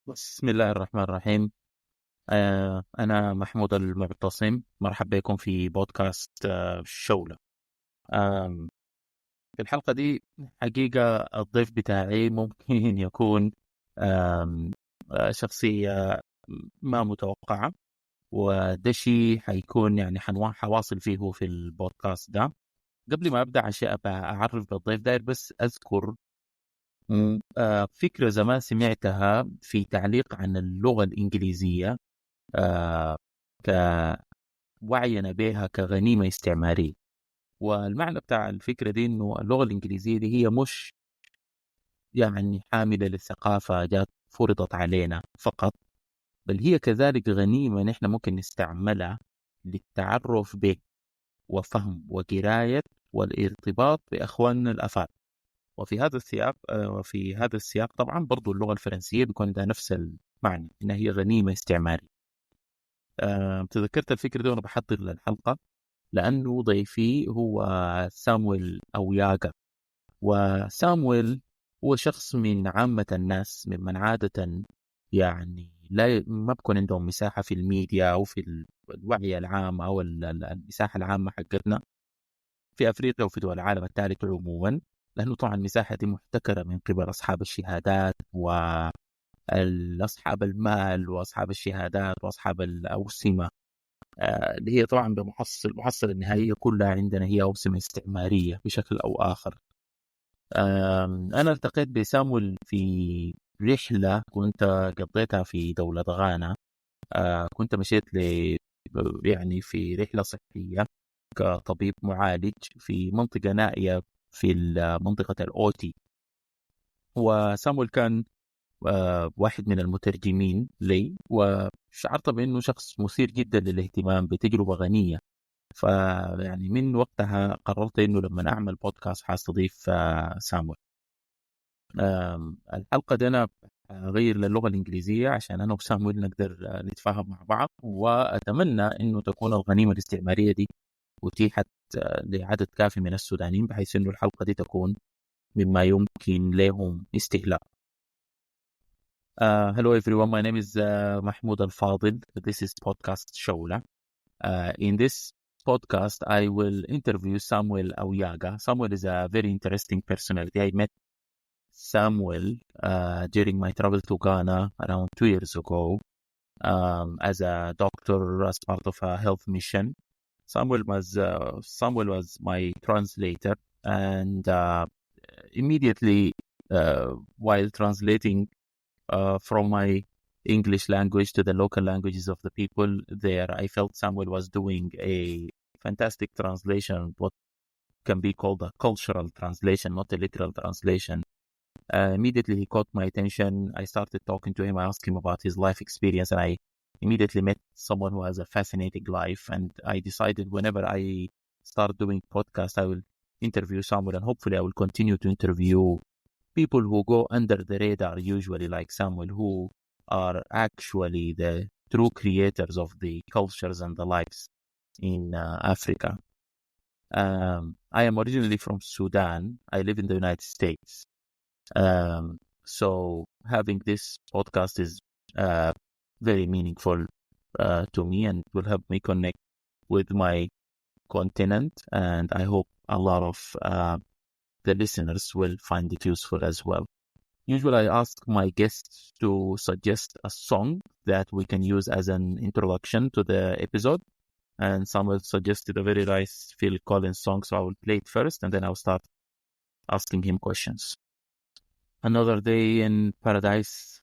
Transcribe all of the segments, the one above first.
بسم الله الرحمن الرحيم. أنا محمود المعتصم، مرحبا بكم في بودكاست شولة. آم، في الحلقة دي حقيقة الضيف بتاعي ممكن يكون آم، شخصية ما متوقعة، وده شيء حيكون يعني حواصل فيه في البودكاست ده. قبل ما أبدأ أشياء أعرف بالضيف، داير بس أذكر فكرة زمان سمعتها في تعليق عن اللغة الإنجليزية، آه، كوعينا بها كغنيمة استعمارية. والمعنى بتاع الفكرة دي إنه اللغة الإنجليزية دي هي مش يعني حاملة للثقافة جات فرضت علينا فقط، بل هي كذلك غنيمة نحن ممكن نستعملها للتعرف به وفهم وقراية والارتباط بأخواننا الأفارقة. وفي هذا السياق طبعا برضو اللغة الفرنسية بيكون ده نفس المعنى، إنها هي غنيمة استعمارية. تذكرت الفكرة دي وأنا بحضر للحلقة، لأنه ضيفي هو سامويل أو ياغا. وسامويل هو شخص من عامة الناس ممن عادة يعني ما بكون عندهم مساحة في الميديا أو في الوعي العام أو المساحة العامة حقتنا في أفريقيا وفي دول العالم الثالث عموما، لأنه طبعا المساحة دي محتكرة من قبل أصحاب الشهادات وأصحاب المال وأصحاب الشهادات وأصحاب الأوسمة، اللي هي طبعا المحصلة النهائية كلها عندنا هي أوسمة استعمارية بشكل أو آخر. أنا التقيت بسامويل في رحلة كنت قضيتها في دولة غانا. كنت مشيت يعني في رحلة صحية كطبيب معالج في منطقة نائية في منطقة الأوتي. وسامويل كان واحد من المترجمين لي، وشعرت بأنه شخص مثير جدا للاهتمام بتجربة غنية. فيعني من وقتها قررت انه لما اعمل بودكاست حاستضيف سامويل. الحلقه دي انا اغير للغه الانجليزيه عشان انا وسامويل نقدر نتفاهم مع بعض، واتمنى انه تكون الغنيمه الاستعماريه دي اتيحت لعدد كافي من السودانيين، بحيث انه الحلقه دي تكون مما يمكن لهم استهلاك. Hello everyone, my name is Mahmoud Al-Fadil. This is podcast شولة. In this podcast, I will interview Samuel Awiyaga. Samuel is a very interesting personality. I met Samuel during my travel to Ghana around 2 years ago as a doctor, as part of a health mission. Samuel was my translator, and immediately while translating from my English language to the local languages of the people there, I felt Samuel was doing a fantastic translation, what can be called a cultural translation, not a literal translation. Immediately he caught my attention. I started talking to him. I asked him about his life experience, and I immediately met someone who has a fascinating life. And I decided whenever I start doing podcasts, I will interview someone, and hopefully I will continue to interview people who go under the radar, usually like Samuel, who are actually the true creators of the cultures and the lives in Africa. I am originally from Sudan. I live in the United States. So having this podcast is very meaningful to me, and will help me connect with my continent. And I hope a lot of the listeners will find it useful as well. Usually I ask my guests to suggest a song that we can use as an introduction to the episode. And someone suggested a very nice Phil Collins song, so I will play it first, and then I'll start asking him questions. Another Day in Paradise,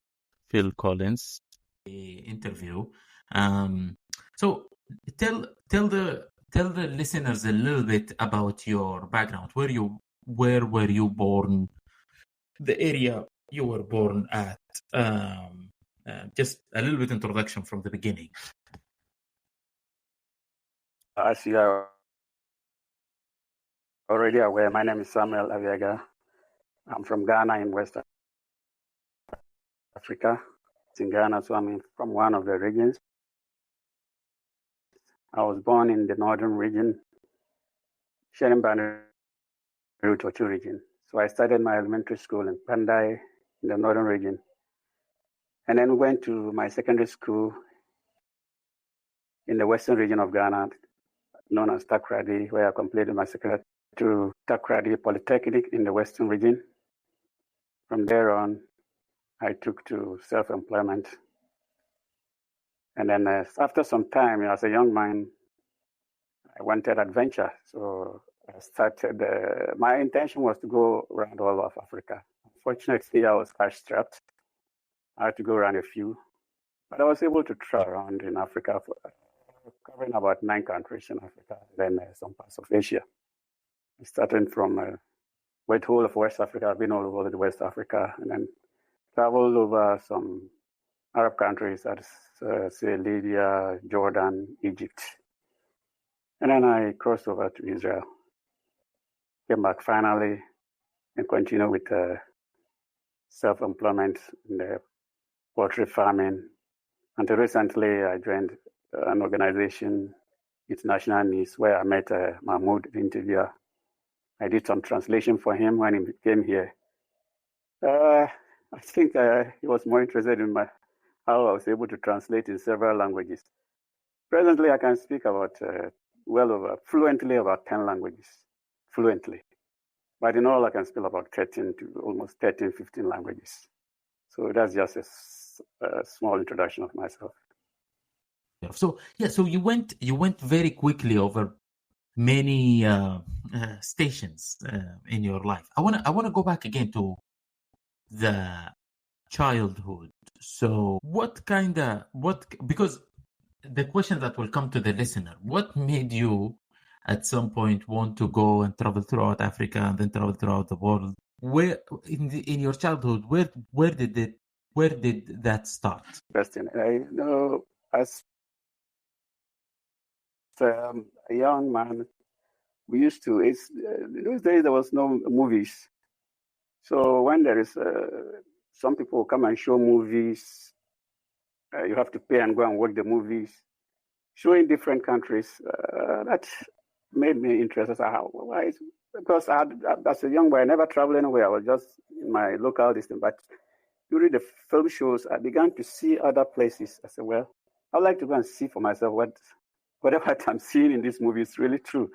Phil Collins interview. So tell the listeners a little bit about your background. Where were you born? The area you were born at. Just a little bit introduction from the beginning. As you are already aware, my name is Samuel Awiyaga. I'm from Ghana in West Africa. It's in Ghana, so I'm from one of the regions. I was born in the northern region, sharing boundary with Ochu region. So I started my elementary school in Pandai in the northern region. And then went to my secondary school in the western region of Ghana, known as Accra I, where I completed my secondary to Accra I Polytechnic in the western region. From there on, I took to self-employment. And then after some time, as a young man, I wanted adventure. So I started, my intention was to go around all of Africa. Unfortunately, I was cash strapped. I had to go around a few, but I was able to travel around in Africa, covering about 9 countries in Africa, then some parts of Asia. Starting from with whole of West Africa, I've been all over the West Africa, and then traveled over some Arab countries, as say Libya, Jordan, Egypt. And then I crossed over to Israel, came back finally, and continued with self-employment in the poultry farming. Until recently, I joined an organization, International News, where I met Mahmoud, the interviewer. I did some translation for him when he came here. I think he was more interested in how I was able to translate in several languages. Presently, I can speak about fluently about 10 languages, fluently. But in all, I can speak about 13 to almost 13, 15 languages. So that's just a small introduction of myself. So you went very quickly over many stations in your life. I wanna go back again to the childhood. So because the question that will come to the listener, what made you at some point want to go and travel throughout Africa and then travel throughout the world? Where in your childhood, where did that start? Interesting. I know as a young man, we used to. In those days there was no movies, so when there is some people come and show movies, you have to pay and go and watch the movies, showing different countries. That made me interested. Why? Because as a young boy, I never traveled anywhere. I was just in my local distance. But during the film shows, I began to see other places. I said, well, I'd like to go and see for myself whatever I'm seeing in this movie is really true.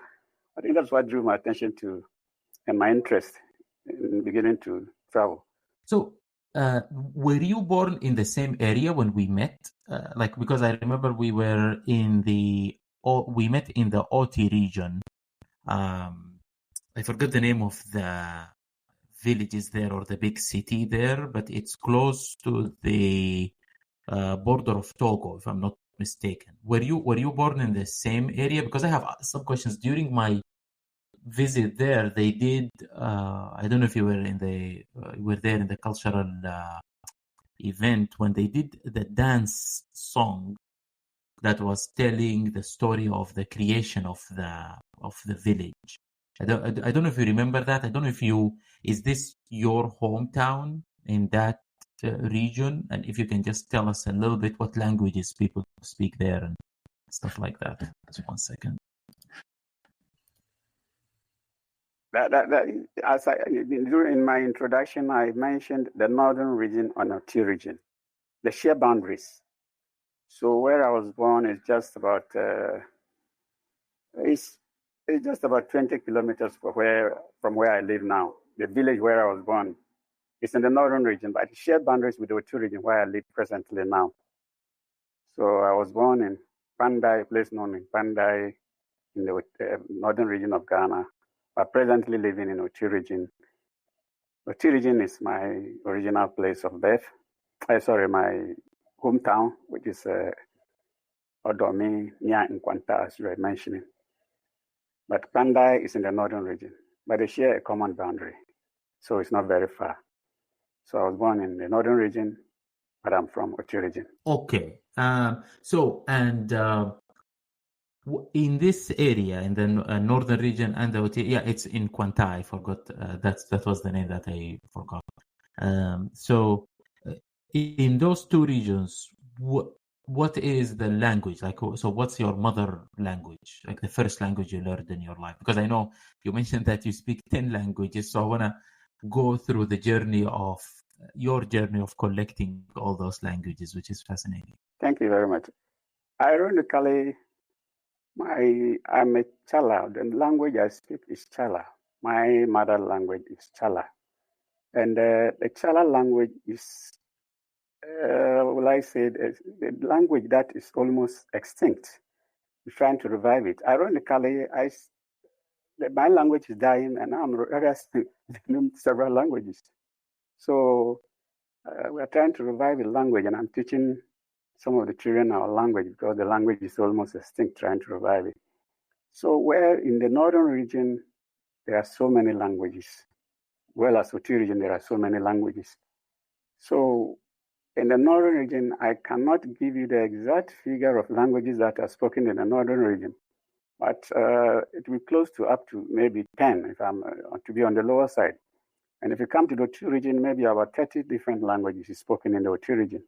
I think that's what drew my attention to and my interest in beginning to travel. So, were you born in the same area when we met? Because I remember we met in the Oti region. I forgot the name of the villages there or the big city there, but it's close to the border of Togo, if I'm not mistaken. Were you born in the same area? Because I have some questions. During my visit there, they did. I don't know if you were there in the cultural event when they did the dance song that was telling the story of the creation of the village. I don't know if you remember that. I don't know is this your hometown in that region, and if you can just tell us a little bit what languages people speak there and stuff like that. Just 1 second. During my introduction, I mentioned the northern region or Naughty region, the sheer boundaries. So where I was born is just about it's just about 20 kilometers from where I live now. The village where I was born is in the northern region, but it shared boundaries with the Otu region where I live presently now. So I was born in Pandai, a place known in Pandai, in the northern region of Ghana, but presently living in Otu region. Otu region is my original place of birth. My hometown, which is Odomi, near Nkwanta, as you were mentioning. But Pandai is in the northern region, but they share a common boundary, so it's not very far. So I was born in the northern region, but I'm from Otu region. Okay. In this area, in the northern region and the Otu, it's in Kwanta. I forgot. That was the name that I forgot. In those two regions, what is the language like? So what's your mother language, like the first language you learned in your life? Because I know you mentioned that you speak 10 languages, so I want to go through the journey of your journey of collecting all those languages, which is fascinating. Thank you very much. Ironically, I'm a Chala. The language I speak is Chala. My mother language is Chala. And the Chala language is, the language that is almost extinct. We're trying to revive it. Ironically, my language is dying, and I'm learning several languages. So we're trying to revive the language, and I'm teaching some of the children our language because the language is almost extinct, trying to revive it. So where in the northern region, there are so many languages. Well, as Otu region, there are so many languages. So in the northern region, I cannot give you the exact figure of languages that are spoken in the northern region, but it will be close to up to maybe 10 if I'm to be on the lower side. And if you come to the Otu region, maybe about 30 different languages is spoken in the Otu region.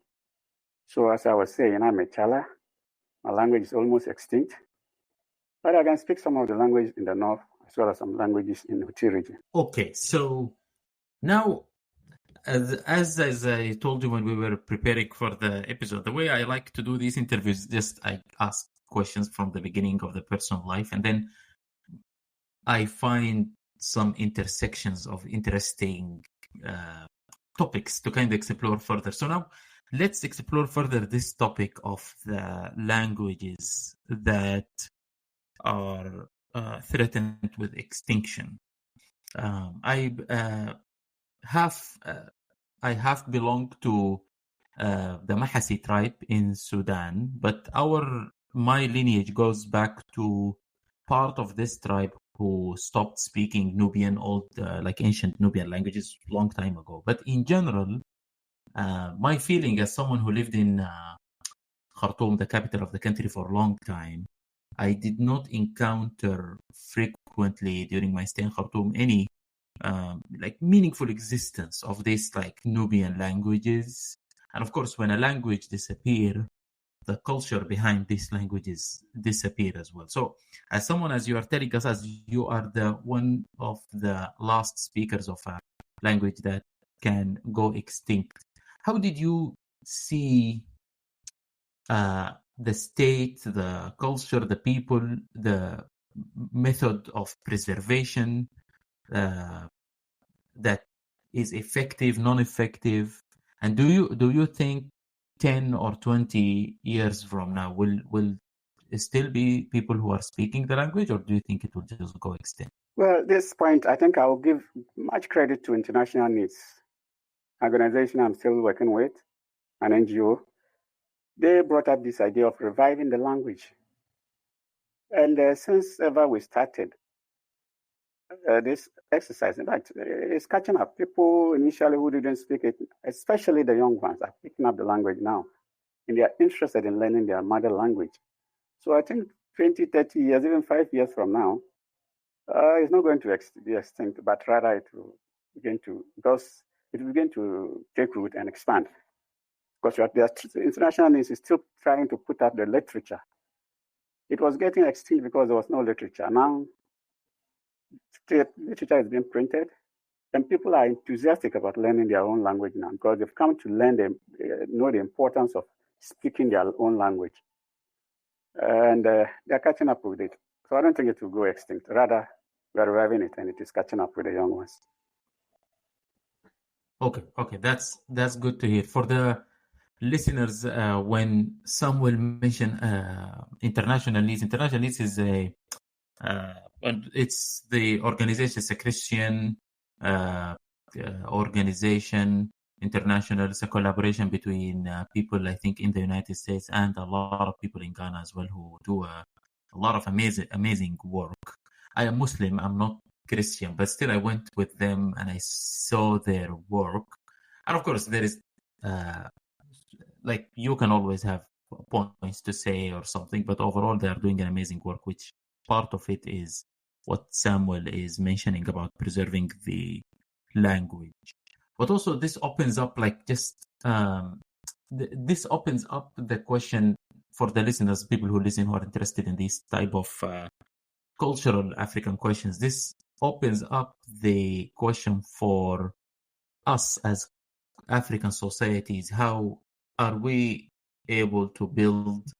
So as I was saying, I'm a Chala. My language is almost extinct, but I can speak some of the languages in the north as well as some languages in the Otu region. Okay, so now, as I told you when we were preparing for the episode, the way I like to do these interviews, just I ask questions from the beginning of the personal life, and then I find some intersections of interesting topics to kind of explore further. So now let's explore further this topic of the languages that are threatened with extinction. I have belonged to the Mahasi tribe in Sudan, but my lineage goes back to part of this tribe who stopped speaking Nubian, like ancient Nubian languages long time ago. But in general, my feeling as someone who lived in Khartoum, the capital of the country, for a long time, I did not encounter frequently during my stay in Khartoum any like meaningful existence of these like Nubian languages. And of course, when a language disappears, the culture behind these languages disappear as well. So as someone, as you are telling us, as you are the one of the last speakers of a language that can go extinct, how did you see the state, the culture, the people, the method of preservation that is effective, non-effective? And do you think 10 or 20 years from now will still be people who are speaking the language, or do you think it will just go extinct? Well, at this point, I think I will give much credit to International Needs organization I'm still working with, an NGO. They brought up this idea of reviving the language. And since ever we started this exercise, in fact, it's catching up. People initially who didn't speak it, especially the young ones, are picking up the language now. And they are interested in learning their mother language. So I think 20, 30 years, even 5 years from now, it's not going to be extinct, but rather it will begin to take root and expand. Because the International News is still trying to put up the literature. It was getting extinct because there was no literature. Now, literature is being printed, and people are enthusiastic about learning their own language now because they've come to know the importance of speaking their own language. And they're catching up with it. So I don't think it will go extinct. Rather, we're reviving it, and it is catching up with the young ones. Okay, that's good to hear. For the listeners, when Samuel mentioned International Needs is it's the organization, it's a Christian organization. International, it's a collaboration between people, I think, in the United States and a lot of people in Ghana as well who do a lot of amazing work. I am Muslim, I'm not Christian, but still I went with them and I saw their work. And of course, there is like you can always have points to say or something, but overall they are doing an amazing work, which part of it is what Samuel is mentioning about preserving the language. But also this opens up this opens up the question for the listeners, people who listen who are interested in these type of cultural African questions. This opens up the question for us as African societies, how are we able to build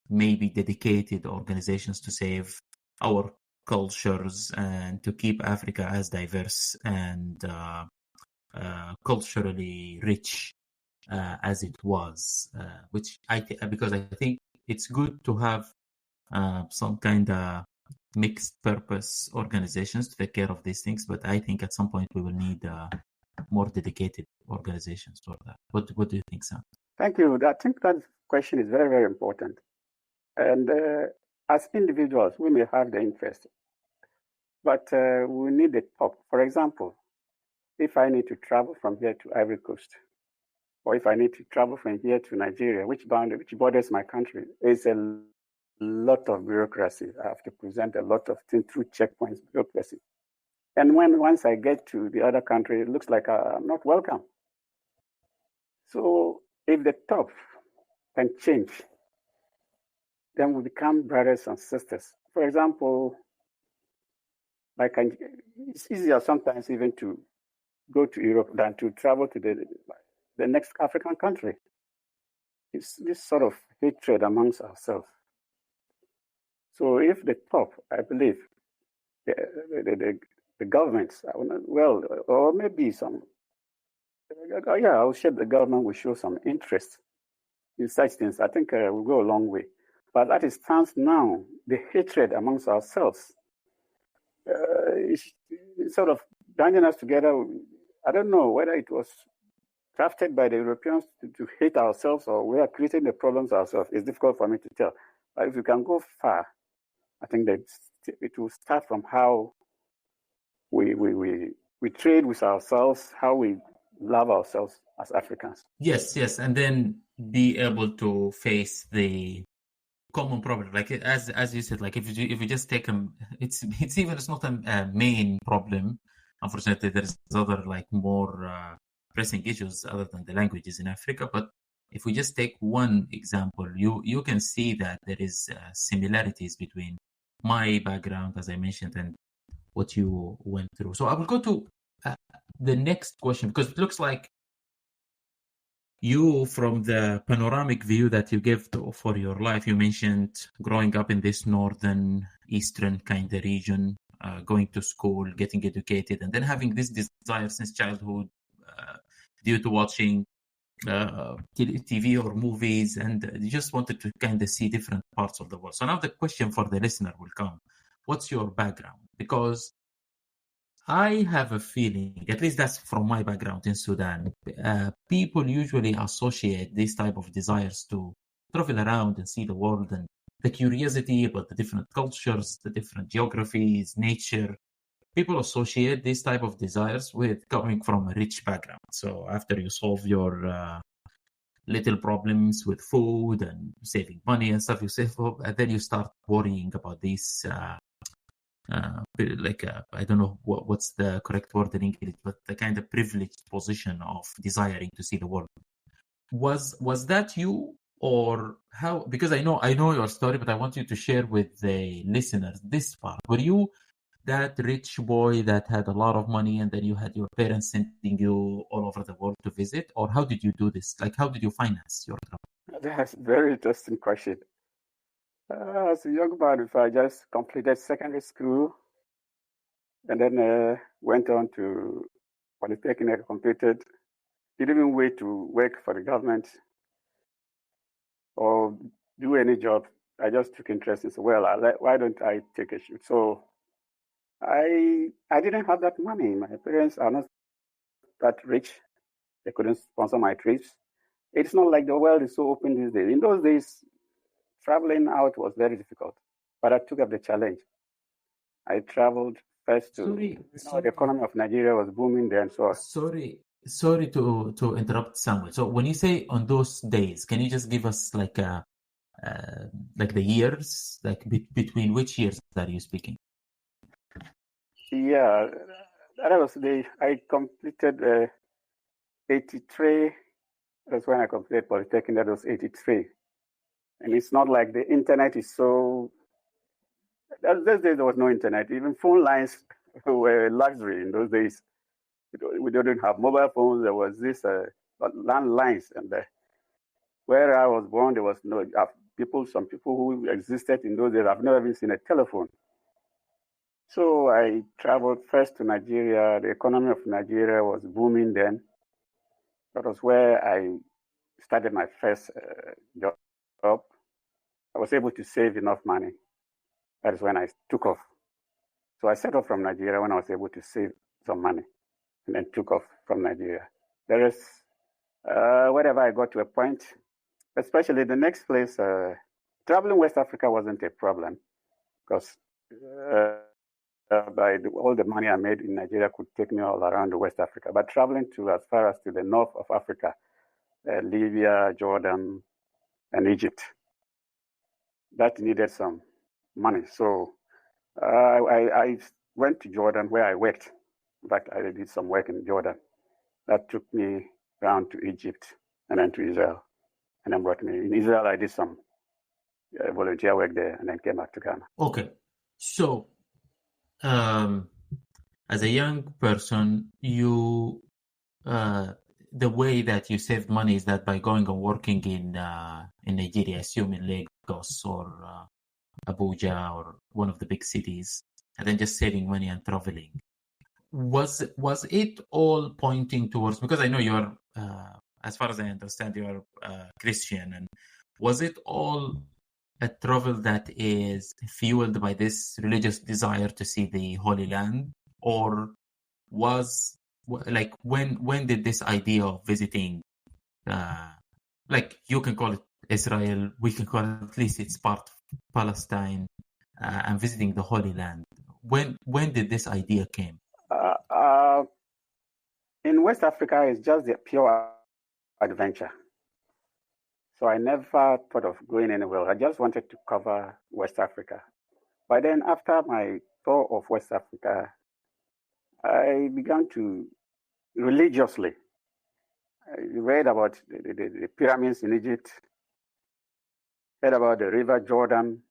maybe dedicated organizations to save our cultures and to keep Africa as diverse and culturally rich as it was, which because I think it's good to have some kind of mixed purpose organizations to take care of these things, but I think at some point we will need more dedicated organizations for that. What do you think, Sam? Thank you. I think that question is very, very important. And as individuals, we may have the interest, but we need the top. For example, if I need to travel from here to Ivory Coast, or if I need to travel from here to Nigeria, which borders my country, it's a lot of bureaucracy. I have to present a lot of things through checkpoints, bureaucracy. And once I get to the other country, it looks like I'm not welcome. So if the top can change, then we become brothers and sisters. For example, it's easier sometimes even to go to Europe than to travel to the next African country. It's this sort of hatred amongst ourselves. So if the top, I believe, the governments, well, or maybe some, I will say the government will show some interest in such things. I think we'll go a long way. But as it stands now, the hatred amongst ourselves is sort of binding us together. I don't know whether it was drafted by the Europeans to hate ourselves or we are creating the problems ourselves. It's difficult for me to tell. But if you can go far, I think that it will start from how we trade with ourselves, how we love ourselves as Africans. Yes, and then be able to face the common problem, like as you said, like if you just take them, it's not a main problem. Unfortunately, there's other like more pressing issues other than the languages in Africa. But if we just take one example, you can see that there is similarities between my background, as I mentioned, and what you went through. So I will go to the next question, because it looks like you, from the panoramic view that you give for your life, you mentioned growing up in this northern, eastern kind of region, going to school, getting educated, and then having this desire since childhood due to watching TV or movies, and you just wanted to kind of see different parts of the world. So now the question for the listener will come. What's your background? Because I have a feeling, at least that's from my background in Sudan, people usually associate these type of desires to travel around and see the world, and the curiosity about the different cultures, the different geographies, nature. People associate these type of desires with coming from a rich background. So after you solve your little problems with food and saving money and stuff, you save up, and then you start worrying about these I don't know what's the correct word in English, but the kind of privileged position of desiring to see the world. Was that you, or how? Because I know your story, but I want you to share with the listeners this part. Were you that rich boy that had a lot of money, and then you had your parents sending you all over the world to visit, or how did you do this? Like, how did you finance your travel? That's a very interesting question. As a young man, if I just completed secondary school and then went on to Polytechnic, completed, didn't even wait to work for the government or do any job. I just took interest in, why don't I take a shoot? So I didn't have that money. My parents are not that rich. They couldn't sponsor my trips. It's not like the world is so open these days. In those days, traveling out was very difficult, but I took up the challenge. I traveled first to the economy of Nigeria was booming then. So sorry to interrupt, Samuel. So when you say on those days, can you just give us like the years, like between which years are you speaking? Yeah, that was I completed 83. That's when I completed Polytechnic. That was 83. And it's not like the internet is so... Those days there was no internet. Even phone lines were luxury in those days. We didn't have mobile phones. There was this landlines. And where I was born, there was no some people who existed in those days. I've never even seen a telephone. So I traveled first to Nigeria. The economy of Nigeria was booming then. That was where I started my first job. I was able to save enough money. That is when I took off. So I set off from Nigeria when I was able to save some money, and then took off from Nigeria. There is, wherever I got to a point, especially the next place, traveling West Africa wasn't a problem, because all the money I made in Nigeria could take me all around West Africa. But traveling to as far as to the north of Africa, Libya, Jordan, and Egypt, that needed some money. So I went to Jordan, where I worked. In fact, I did some work in Jordan. That took me down to Egypt and then to Israel, and then brought me. In Israel, I did some volunteer work there, and then came back to Ghana. Okay. So, as a young person, you the way that you save money is that by going and working in Nigeria, assume in Lagos or Abuja or one of the big cities, and then just saving money and traveling. Was it all pointing towards, because I know you are, as far as I understand, you are Christian, and was it all a travel that is fueled by this religious desire to see the Holy Land, or was like when did this idea of visiting, like you can call it Israel, we can call it, at least it's part of Palestine, and visiting the Holy Land, when did this idea came? In West Africa, it's just the pure adventure. So I never thought of going anywhere. I just wanted to cover West Africa. But then after my tour of West Africa, I began to religiously, I read about the pyramids in Egypt, read about the River Jordan,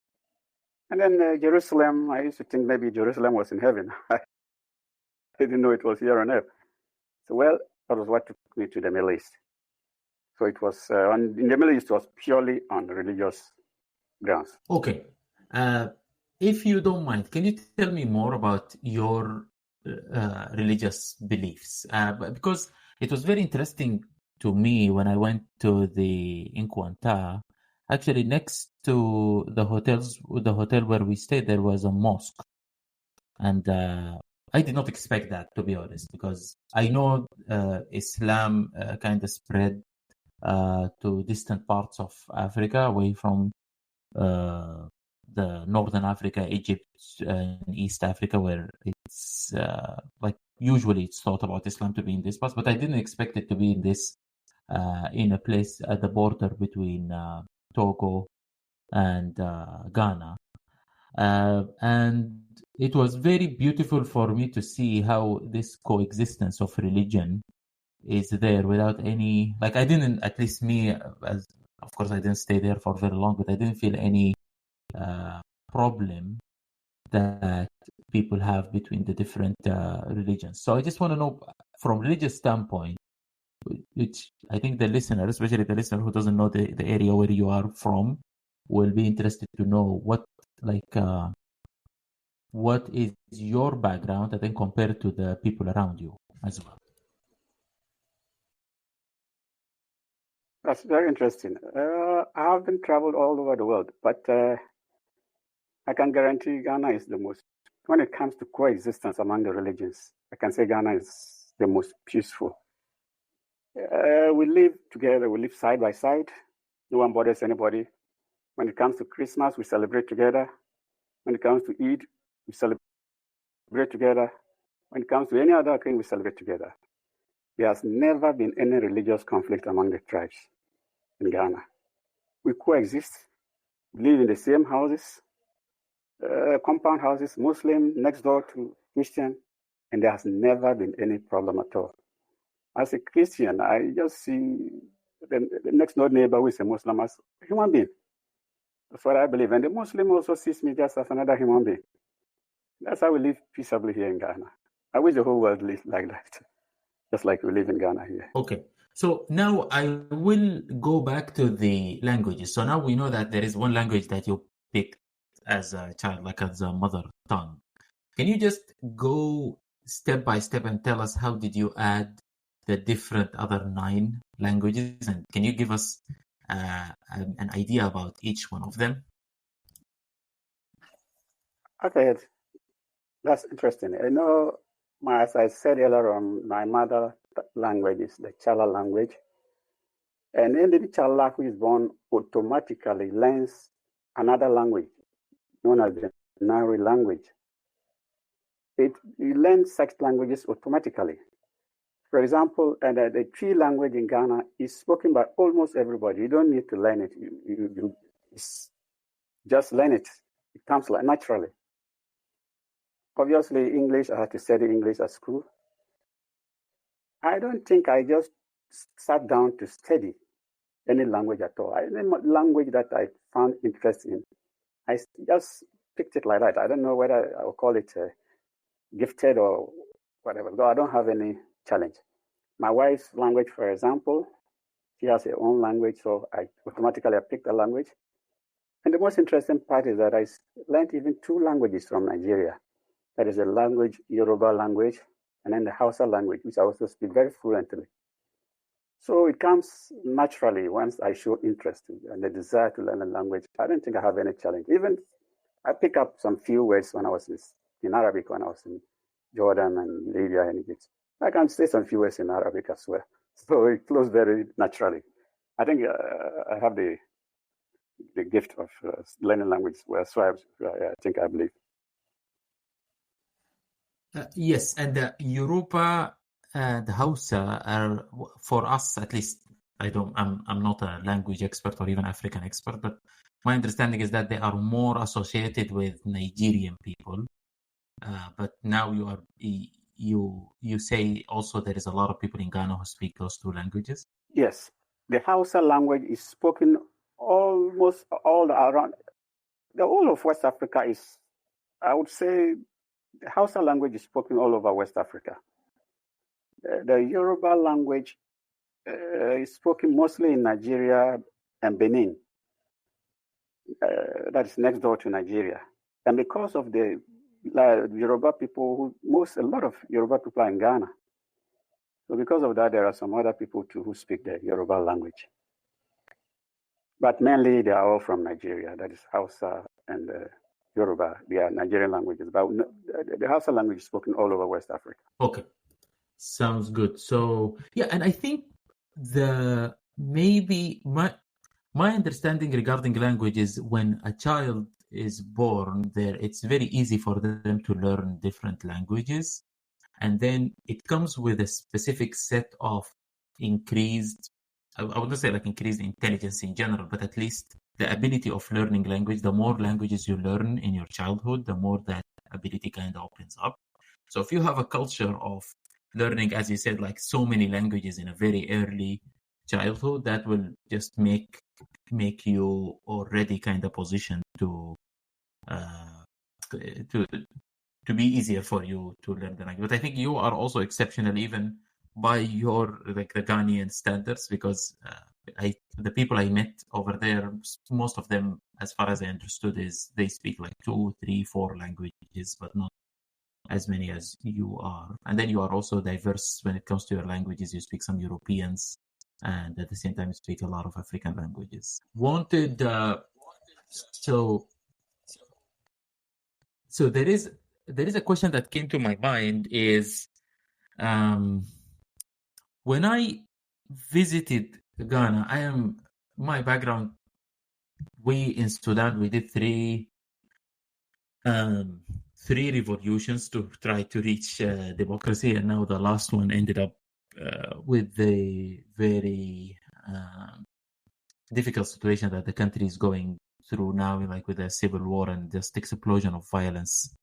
and then Jerusalem. I used to think maybe Jerusalem was in heaven. I didn't know it was here on earth. So, well, that was what took me to the Middle East. So it was, in the Middle East, it was purely on religious grounds. Okay. If you don't mind, can you tell me more about your religious beliefs? Because it was very interesting to me when I went to the Inquanta. Actually, next to the hotel where we stayed, there was a mosque. And I did not expect that, to be honest, because I know Islam kind of spread to distant parts of Africa, away from the Northern Africa, Egypt, and East Africa, where it's like usually it's thought about Islam to be in this part, but I didn't expect it to be in this, in a place at the border between Togo and Ghana. And it was very beautiful for me to see how this coexistence of religion is there without any, like, I didn't, at least me, as of course I didn't stay there for very long, but I didn't feel any problem that people have between the different religions. So I just want to know, from religious standpoint, which I think the listener, especially the listener who doesn't know the area where you are from, will be interested to know what is your background, and then compared to the people around you as well. That's very interesting. I haven't traveled all over the world, but I can guarantee Ghana is the most, when it comes to coexistence among the religions, I can say Ghana is the most peaceful. We live together, we live side by side. No one bothers anybody. When it comes to Christmas, we celebrate together. When it comes to Eid, we celebrate together. When it comes to any other thing, we celebrate together. There has never been any religious conflict among the tribes in Ghana. We coexist, we live in the same houses, compound houses, Muslim next door to Christian, and there has never been any problem at all. As a Christian, I just see the next door neighbor who is a Muslim as a human being. That's what I believe. And the Muslim also sees me just as another human being. That's how we live peaceably here in Ghana. I wish the whole world lived like that, just like we live in Ghana here. Okay. So now I will go back to the languages. So now we know that there is one language that you picked as a child, like as a mother tongue. Can you just go step by step and tell us how did you add the different other 9 languages? And can you give us an idea about each one of them? Okay, that's interesting. I know, as I said earlier on, my mother language is the Chala language. And any child who is born automatically learns another language known as the Nari language. It learns such languages automatically. For example, the Tree language in Ghana is spoken by almost everybody. You don't need to learn it. You just learn it. It comes like naturally. Obviously, English, I had to study English at school. I don't think I just sat down to study any language at all. Any language that I found interesting, I just picked it like that. I don't know whether I'll call it gifted or whatever, though I don't have any challenge. My wife's language, for example, she has her own language, so I automatically picked a language. And the most interesting part is that I learned even 2 languages from Nigeria. That is a language, Yoruba language, and then the Hausa language, which I also speak very fluently. So it comes naturally once I show interest and the desire to learn a language. I don't think I have any challenge. Even I pick up some few words when I was in Arabic, when I was in Jordan and Libya and Egypt. I can say some few words in Arabic as well. So it flows very naturally. I think I have the gift of learning language well, so I believe. Yes, and the Yoruba and Hausa are, for us at least, I'm not a language expert or even African expert, but my understanding is that they are more associated with Nigerian people. But now you say also there is a lot of people in Ghana who speak those 2 languages. Yes, the Hausa language is spoken almost all around. The whole of West Africa is, I would say, the Hausa language is spoken all over West Africa. The Yoruba language is spoken mostly in Nigeria and Benin. That is next door to Nigeria. And because of the Yoruba people, a lot of Yoruba people are in Ghana. So because of that, there are some other people too who speak the Yoruba language. But mainly they are all from Nigeria. That is Hausa and Yoruba. They are Nigerian languages. But the Hausa language is spoken all over West Africa. Okay. Sounds good. So yeah, and I think maybe my understanding regarding language is when a child is born there, it's very easy for them to learn different languages. And then it comes with a specific set of increased, I wouldn't say like increased intelligence in general, but at least the ability of learning language. The more languages you learn in your childhood, the more that ability kind of opens up. So if you have a culture of learning, as you said, like so many languages in a very early childhood, that will just make you already kind of positioned to be easier for you to learn the language. But I think you are also exceptional even by your like the Ghanaian standards, because the people I met over there, most of them, as far as I understood, is they speak like 2, 3, 4 languages, but not as many as you are. And then you are also diverse when it comes to your languages. You speak some Europeans, and at the same time you speak a lot of African languages. So there is a question that came to my mind is, when I visited Ghana, my background, we in Sudan, we did 3 revolutions to try to reach democracy, and now the last one ended up with the very difficult situation that the country is going through now, like with a civil war and just explosion of violence,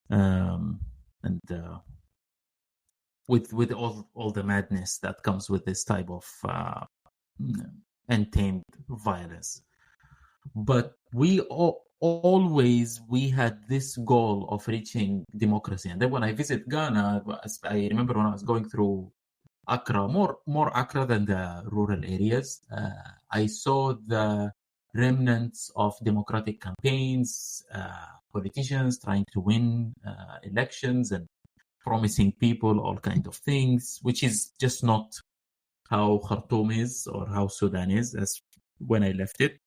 and with all the madness that comes with this type of untamed violence. But we always had this goal of reaching democracy. And then when I visit Ghana, I remember when I was going through Accra, more Accra than the rural areas. I saw the remnants of democratic campaigns, politicians trying to win elections and promising people all kinds of things, which is just not how Khartoum is or how Sudan is as when I left it.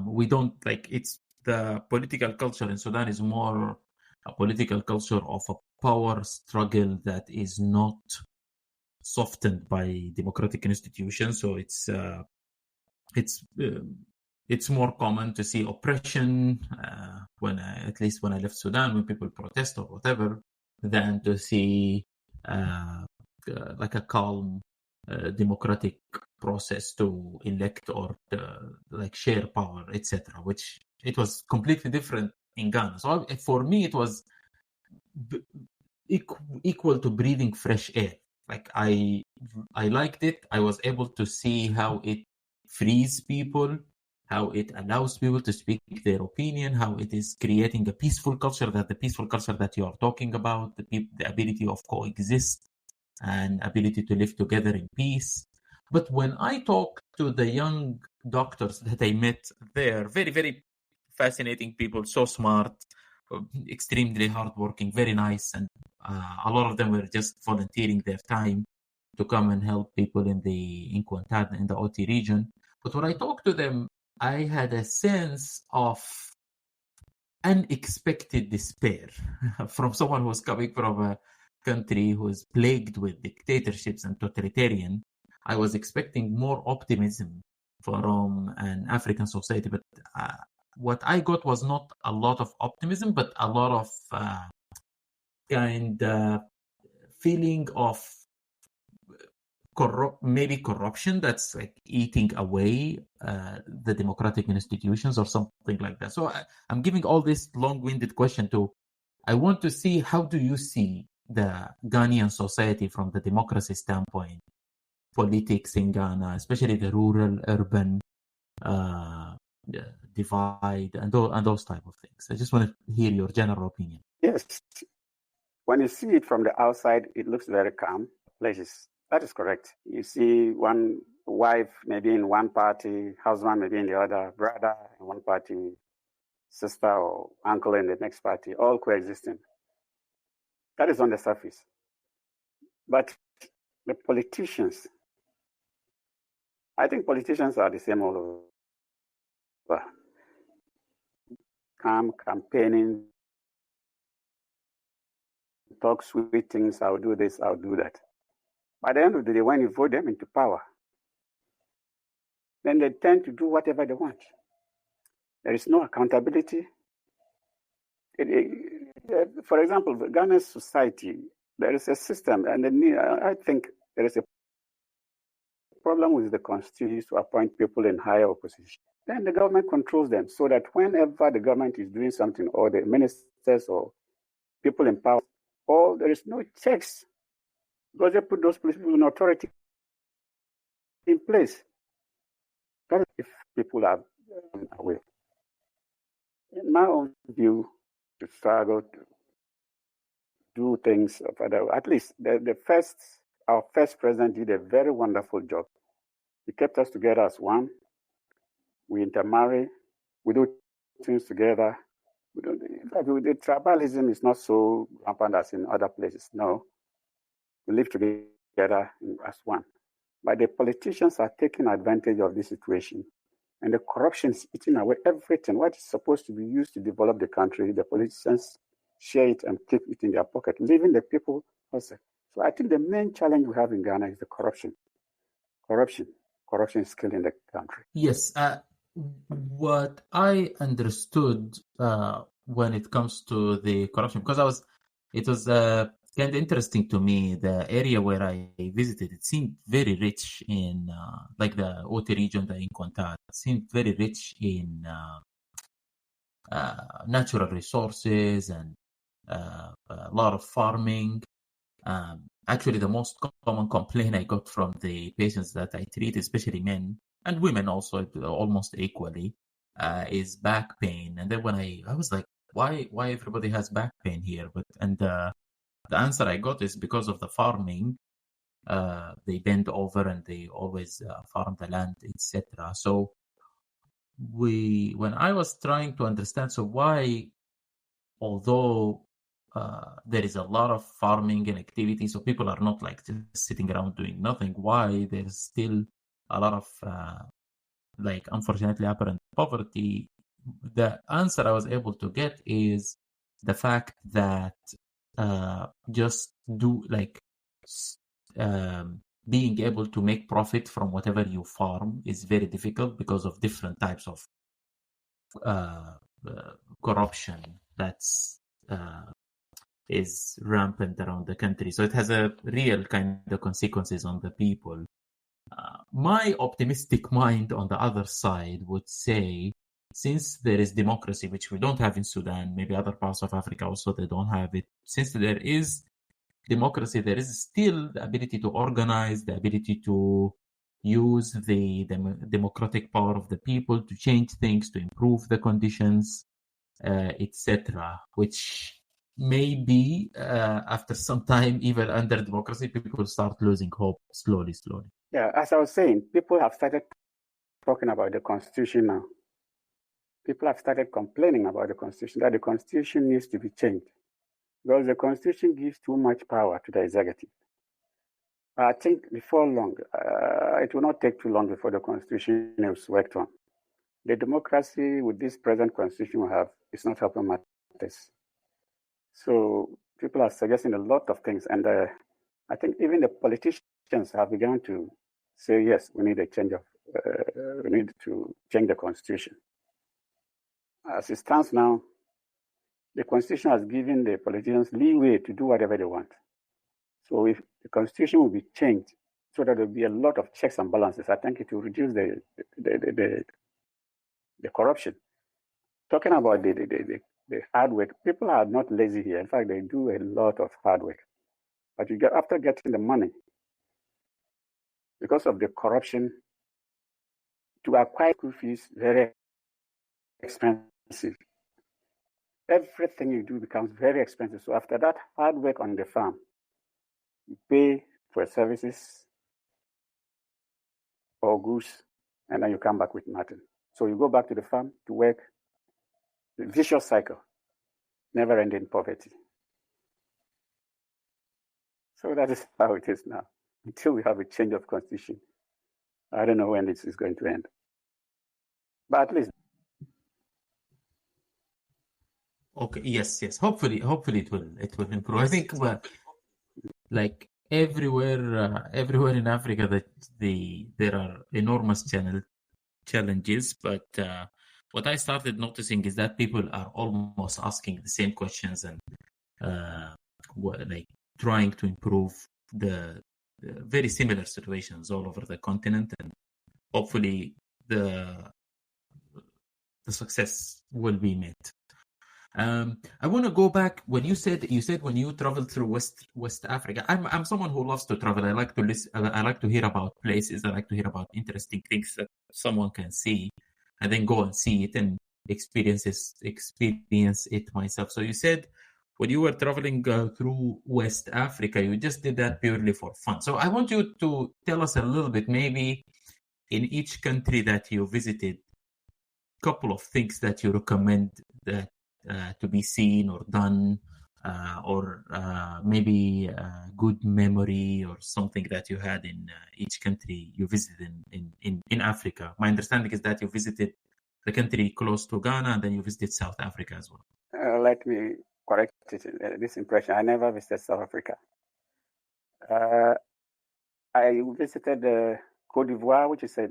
We don't like it's the political culture in Sudan is more a political culture of a power struggle that is not softened by democratic institutions. So it's more common to see oppression at least when I left Sudan, when people protest or whatever, than to see like a calm democratic process to elect or like share power, etc., which it was completely different in Ghana. So for me, it was equal to breathing fresh air. Like I liked it. I was able to see how it frees people, how it allows people to speak their opinion, how it is creating a peaceful culture, the peaceful culture that you are talking about, the ability of coexist and ability to live together in peace. But when I talk to the young doctors that I met there, very, very fascinating people, so smart, extremely hardworking, very nice. And a lot of them were just volunteering their time to come and help people in the Otti region. But when I talked to them, I had a sense of unexpected despair from someone who was coming from a country who is plagued with dictatorships and totalitarian. I was expecting more optimism from an African society, but what I got was not a lot of optimism, but a lot of feeling of maybe corruption that's like eating away the democratic institutions or something like that. So I'm giving all this long-winded question I want to see, how do you see the Ghanaian society from the democracy standpoint, politics in Ghana, especially the rural-urban divide and those type of things? I just want to hear your general opinion. Yes. When you see it from the outside, it looks very calm places. That is correct. You see one wife maybe in one party, husband maybe in the other, brother in one party, sister or uncle in the next party, all coexisting. That is on the surface. But the politicians, I think politicians are the same all over. Campaigning, talk sweet things, I'll do this, I'll do that. By the end of the day, when you vote them into power, then they tend to do whatever they want. There is no accountability. For example, Ghana's society, there is a system, and I think there is a problem with the constitution to appoint people in higher position. Then the government controls them so that whenever the government is doing something, or the ministers or people in power, or there is no checks, because they put those people in authority in place. That is if people are away. In my own view, to struggle to do things, at least our first president did a very wonderful job. He kept us together as one. We intermarry. We do things together. The tribalism is not so rampant as in other places. No. We live together as one. But the politicians are taking advantage of this situation. And the corruption is eating away everything. What is supposed to be used to develop the country, the politicians share it and keep it in their pocket, leaving the people also. So I think the main challenge we have in Ghana is the corruption. Corruption is killing the country. Yes. What I understood when it comes to the corruption, because it was kind of interesting to me, the area where I visited, it seemed very rich in, like the Ote region, the Inquantat, it seemed very rich in natural resources and a lot of farming. Actually, the most common complaint I got from the patients that I treat, especially men and women also, almost equally, is back pain. And then when I was like, why everybody has back pain here? The answer I got is because of the farming. they bend over and they always farm the land, etc. So when I was trying to understand, so why, although there is a lot of farming and activity, so people are not like just sitting around doing nothing, why there's still a lot of like unfortunately apparent poverty? The answer I was able to get is the fact that just do like being able to make profit from whatever you farm is very difficult because of different types of corruption that's is rampant around the country. So it has a real kind of consequences on the people. My optimistic mind on the other side would say, since there is democracy, which we don't have in Sudan, maybe other parts of Africa also they don't have it. Since there is democracy, there is still the ability to organize, the ability to use the democratic power of the people to change things, to improve the conditions, etc. Which maybe after some time, even under democracy, people start losing hope slowly. Yeah, as I was saying, people have started talking about the Constitution now. People have started complaining about the Constitution, that the Constitution needs to be changed because the Constitution gives too much power to the executive. I think before long, it will not take too long before the Constitution is worked on. The democracy with this present Constitution we have is not helping matters. So people are suggesting a lot of things, and I think even the politicians have begun to say, yes, we need a change of, we need to change the Constitution. As it stands now, the Constitution has given the politicians leeway to do whatever they want. So if the Constitution will be changed so that there will be a lot of checks and balances, I think it will reduce the corruption. Talking about the hard work, people are not lazy here. In fact, they do a lot of hard work. But you get, after getting the money, because of the corruption, to acquire school fees very expensive. Everything you do becomes very expensive. So after that hard work on the farm, you pay for services or goods, and then you come back with nothing. So you go back to the farm to work. The vicious cycle, never-ending poverty. So that is how it is now. Until we have a change of constitution, I don't know when this is going to end. But at least. Okay. Yes. Hopefully it will improve. I think, like everywhere in Africa, that there are enormous challenges. But what I started noticing is that people are almost asking the same questions and like trying to improve the very similar situations all over the continent, and hopefully the success will be met. I want to go back when you said when you traveled through West Africa. I'm someone who loves to travel. I like to listen. I like to hear about places. I like to hear about interesting things that someone can see, and then go and see it and experience it myself. So you said when you were traveling through West Africa, you just did that purely for fun. So I want you to tell us a little bit, maybe in each country that you visited, couple of things that you recommend that to be seen or done, or maybe a good memory or something that you had in each country you visited in Africa. My understanding is that you visited the country close to Ghana, and then you visited South Africa as well. Let me correct this impression. I never visited South Africa. I visited Côte d'Ivoire, which is a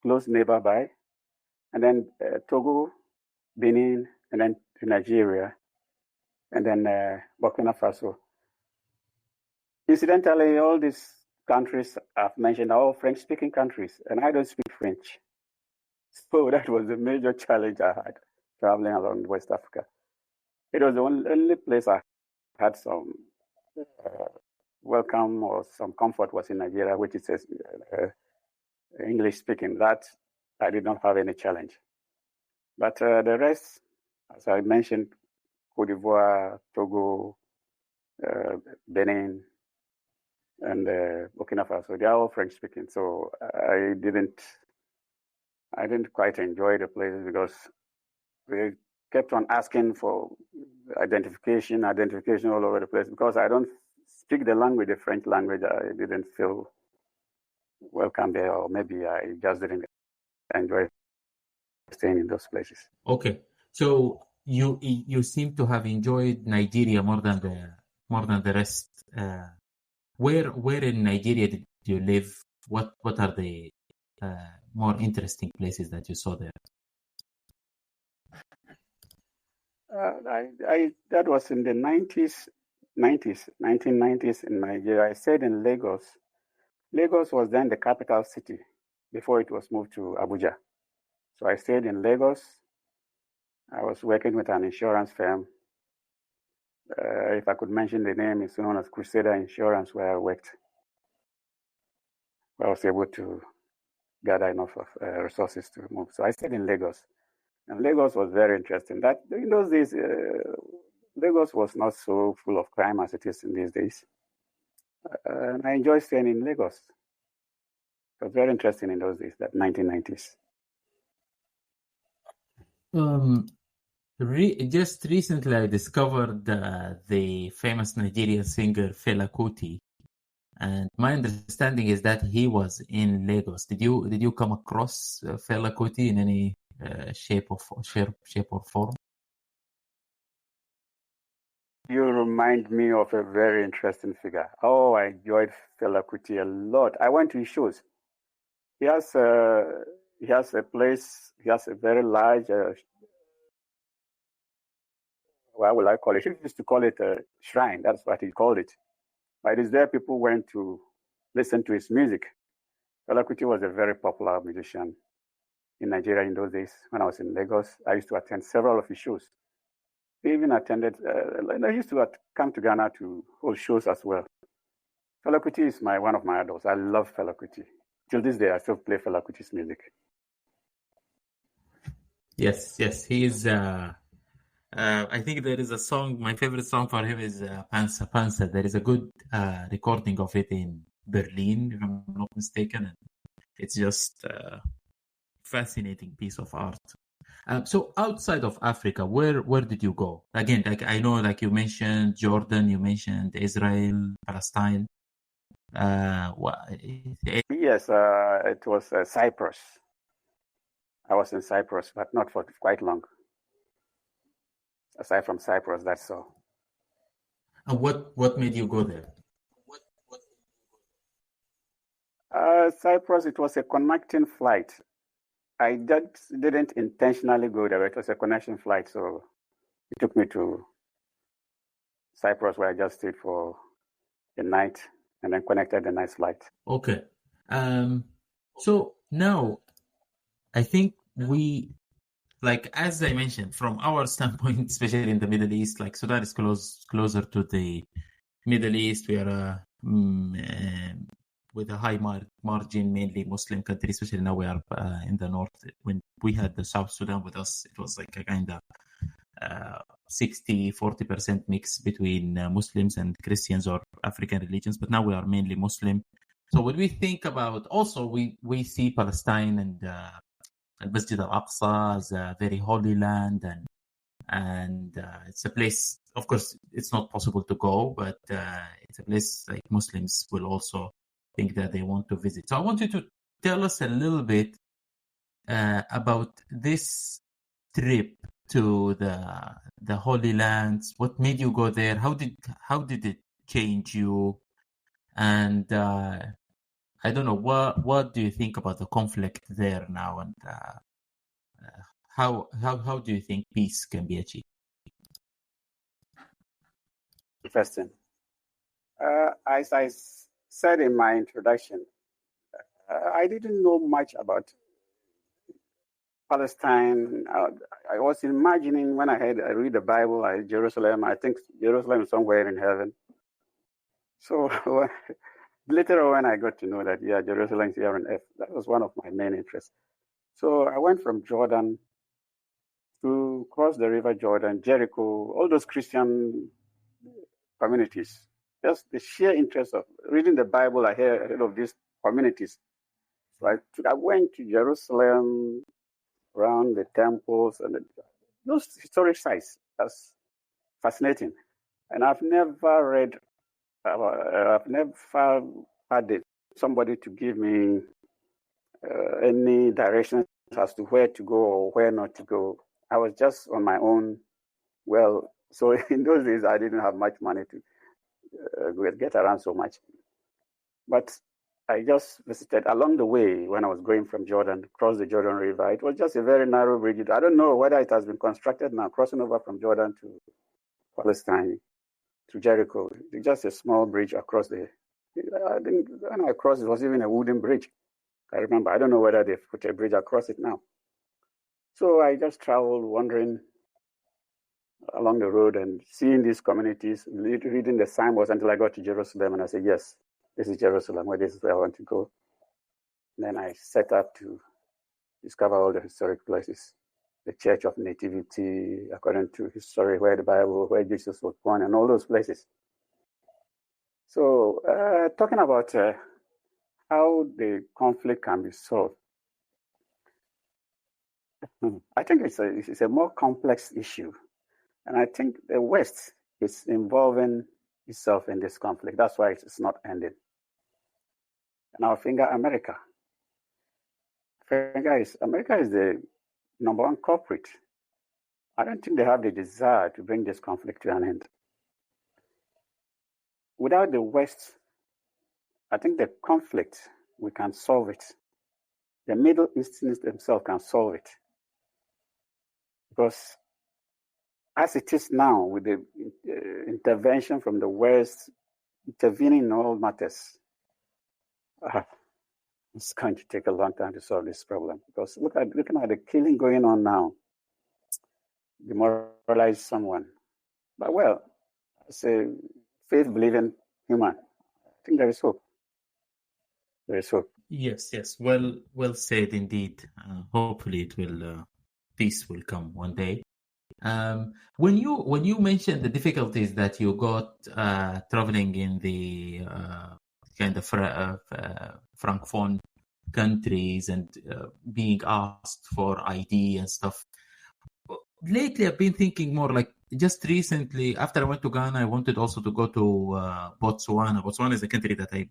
close neighbor by, and then Togo, Benin, and then to Nigeria, and then Burkina Faso. Incidentally, all these countries I've mentioned are all French-speaking countries, and I don't speak French. So that was a major challenge I had traveling around West Africa. It was the only place I had some welcome or some comfort was in Nigeria, which is English-speaking. That I did not have any challenge. But the rest, as I mentioned, Côte d'Ivoire, Togo, Benin, and Burkina Faso. They are all French speaking, so I didn't quite enjoy the places because they kept on asking for identification all over the place. Because I don't speak the language, the French language, I didn't feel welcome there, or maybe I just didn't enjoy staying in those places. Okay, so you seem to have enjoyed Nigeria more than the rest. Where in Nigeria did you live? What are the more interesting places that you saw there? That was in the 1990s in Nigeria. I stayed in Lagos. Lagos was then the capital city before it was moved to Abuja. So I stayed in Lagos. I was working with an insurance firm. If I could mention the name, it's known as Crusader Insurance, where I worked. I was able to gather enough of resources to move. So I stayed in Lagos. And Lagos was very interesting. That in those days, Lagos was not so full of crime as it is in these days. And I enjoyed staying in Lagos. It was very interesting in those days, that 1990s. Just recently, I discovered the famous Nigerian singer Fela Kuti, and my understanding is that he was in Lagos. Did you come across Fela Kuti in any shape or form? You remind me of a very interesting figure. Oh, I enjoyed Fela Kuti a lot. I went to his shows. He has a place. He has a very large. What will I call it? He used to call it a shrine. That's what he called it. But it is there people went to listen to his music. Fela Kuti was a very popular musician in Nigeria in those days. When I was in Lagos, I used to attend several of his shows. He even attended. I used to come to Ghana to hold shows as well. Fela Kuti is one of my idols. I love Fela Kuti. Till this day, I still play Fela Kuti's music. Yes, he is. I think there is a song. My favorite song for him is "Pansa Pansa." There is a good recording of it in Berlin, if I'm not mistaken. It's just a fascinating piece of art. So outside of Africa, where did you go? Again, like I know, like you mentioned Jordan, you mentioned Israel, Palestine. Yes, it was Cyprus. I was in Cyprus, but not for quite long. Aside from Cyprus, that's all. And what made you go there? Cyprus, it was a connecting flight. I didn't intentionally go there. It was a connection flight, so it took me to Cyprus, where I just stayed for a night and then connected the night flight. Okay. So now, I think like as I mentioned, from our standpoint, especially in the Middle East, like Sudan is closer to the Middle East. We are with a high margin, mainly Muslim country, especially now we are in the north. When we had the South Sudan with us, it was like a kind of 60-40% mix between Muslims and Christians or African religions, but now we are mainly Muslim. So when we think about, also we see Palestine and Masjid al-Aqsa as a very holy land, and it's a place, of course, it's not possible to go, but it's a place like Muslims will also think that they want to visit. So I want you to tell us a little bit about this trip to the Holy Lands. What made you go there? How did it change you? And I don't know, what do you think about the conflict there now, and how do you think peace can be achieved? Interesting. As I said in my introduction, I didn't know much about Palestine. I was imagining when I read the Bible, Jerusalem. I think Jerusalem is somewhere in heaven. So later when I got to know that, Jerusalem is here on earth, that was one of my main interests. So I went from Jordan to cross the river Jordan, Jericho, all those Christian communities. just the sheer interest of reading the Bible. I heard of these communities. So I went to Jerusalem, around the temples and those historic sites. That's fascinating. And I've never had somebody to give me any directions as to where to go or where not to go. I was just on my own. Well, so in those days, I didn't have much money to get around so much. But I just visited along the way when I was going from Jordan, across the Jordan River. It was just a very narrow bridge. I don't know whether it has been constructed now, crossing over from Jordan to Palestine, to Jericho. It's just a small bridge across the. I think when I crossed, it was even a wooden bridge. I remember. I don't know whether they've put a bridge across it now. So I just traveled, wandering along the road and seeing these communities, reading the signboards until I got to Jerusalem, and I said, yes, this is Jerusalem, this is where I want to go. And then I set up to discover all the historic places, the Church of Nativity, according to history, where the Bible, where Jesus was born, and all those places. So talking about how the conflict can be solved, I think it's a more complex issue. And I think the West is involving itself in this conflict. That's why it's not ending. And our finger, America. America is the number one culprit. I don't think they have the desire to bring this conflict to an end. Without the West, I think the conflict, we can solve it. The Middle Easterns themselves can solve it. Because as it is now, with the intervention from the West, intervening in all matters, it's going to take a long time to solve this problem. Because looking at the killing going on now, demoralize someone. But well, as a faith-believing human, I think there is hope. There is hope. Yes. Well said indeed. Hopefully it will, peace will come one day. When you mentioned the difficulties that you got traveling in the kind of francophone countries and being asked for ID and stuff, lately I've been thinking more like just recently after I went to Ghana, I wanted also to go to Botswana. Botswana is a country that it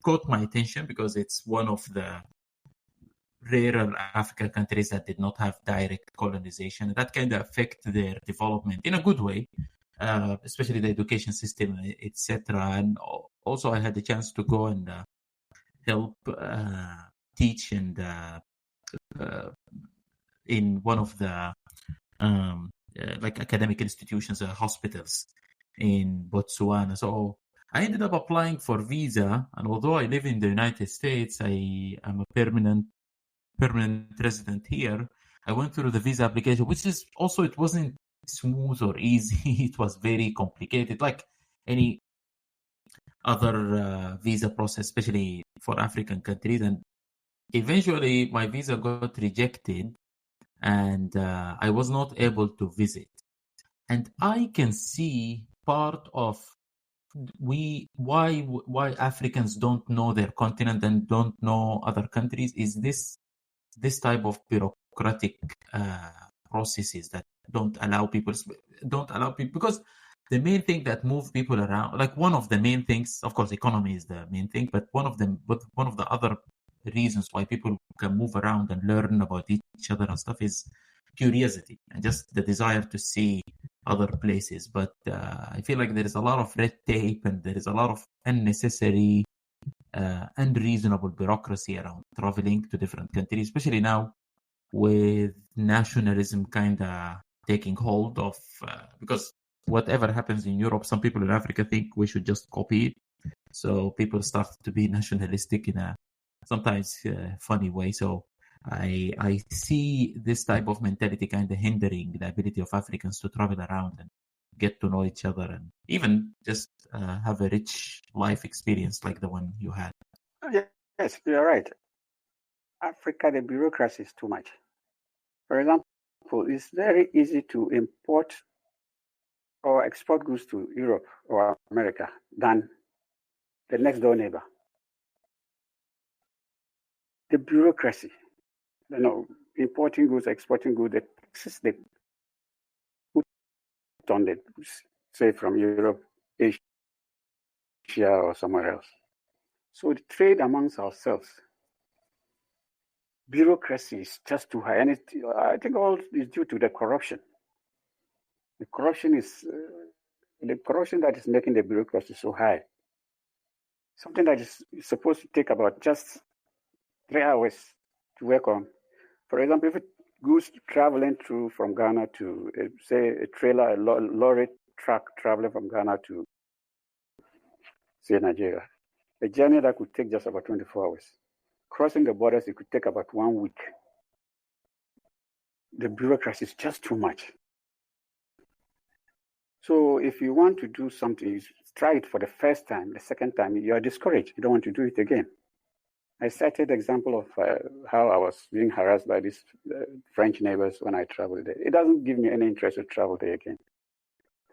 caught my attention because it's one of the rarer African countries that did not have direct colonization. That kind of affect their development in a good way, especially the education system, etc. And also I had the chance to go and help teach and in one of the like academic institutions, hospitals in Botswana. So I ended up applying for visa, and although I live in the United States, I am a permanent resident here. I went through the visa application, which is also, it wasn't smooth or easy. It was very complicated, like any other visa process, especially for African countries. And eventually my visa got rejected and I was not able to visit. And I can see part of why Africans don't know their continent and don't know other countries is this type of bureaucratic processes that don't allow people, because the main thing that move people around, like one of the main things, of course economy is the main thing, but one of the other reasons why people can move around and learn about each other and stuff is curiosity and just the desire to see other places. But I feel like there is a lot of red tape and there is a lot of unnecessary unreasonable bureaucracy around traveling to different countries, especially now with nationalism kind of taking hold of, because whatever happens in Europe, some people in Africa think we should just copy it. So people start to be nationalistic in a sometimes funny way. So I see this type of mentality kind of hindering the ability of Africans to travel around and get to know each other and even just have a rich life experience like the one you had. Yes, you're right. Africa, the bureaucracy is too much. For example, it's very easy to import or export goods to Europe or America than the next door neighbor. The bureaucracy, importing goods, exporting goods, the taxes they put on the goods, say from Europe, Asia, or somewhere else. So the trade amongst ourselves, bureaucracy is just too high. And I think all is due to the corruption. The corruption that is making the bureaucracy so high. Something that is supposed to take about just 3 hours to work on. For example, if it goes traveling through from Ghana to, say, a trailer, a lorry truck traveling from Ghana to, say, Nigeria, a journey that could take just about 24 hours. Crossing the borders, it could take about 1 week. The bureaucracy is just too much. So if you want to do something, you try it for the first time. The second time, you are discouraged. You don't want to do it again. I cited the example of how I was being harassed by these French neighbors when I traveled there. It doesn't give me any interest to travel there again.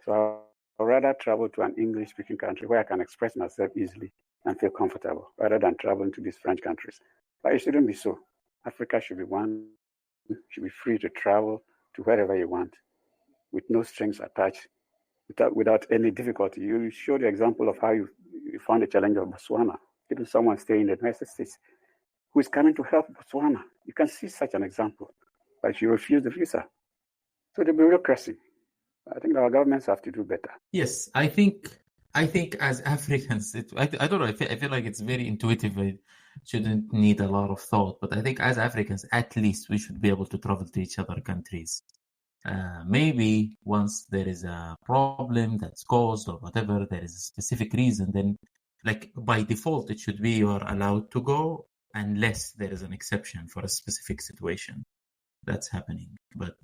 So I'd rather travel to an English-speaking country where I can express myself easily and feel comfortable, rather than traveling to these French countries. But it shouldn't be so. Africa should be one, should be free to travel to wherever you want, with no strings attached, without any difficulty. You showed the example of how you found the challenge of Botswana. Even someone staying in the United States who is coming to help Botswana. You can see such an example, but you refuse the visa. So the bureaucracy, I think our governments have to do better. Yes, I think as Africans, I don't know. I feel like it's very intuitive. It shouldn't need a lot of thought, but I think as Africans, at least we should be able to travel to each other countries. Maybe once there is a problem that's caused or whatever, there is a specific reason, then like by default, it should be you are allowed to go unless there is an exception for a specific situation that's happening. But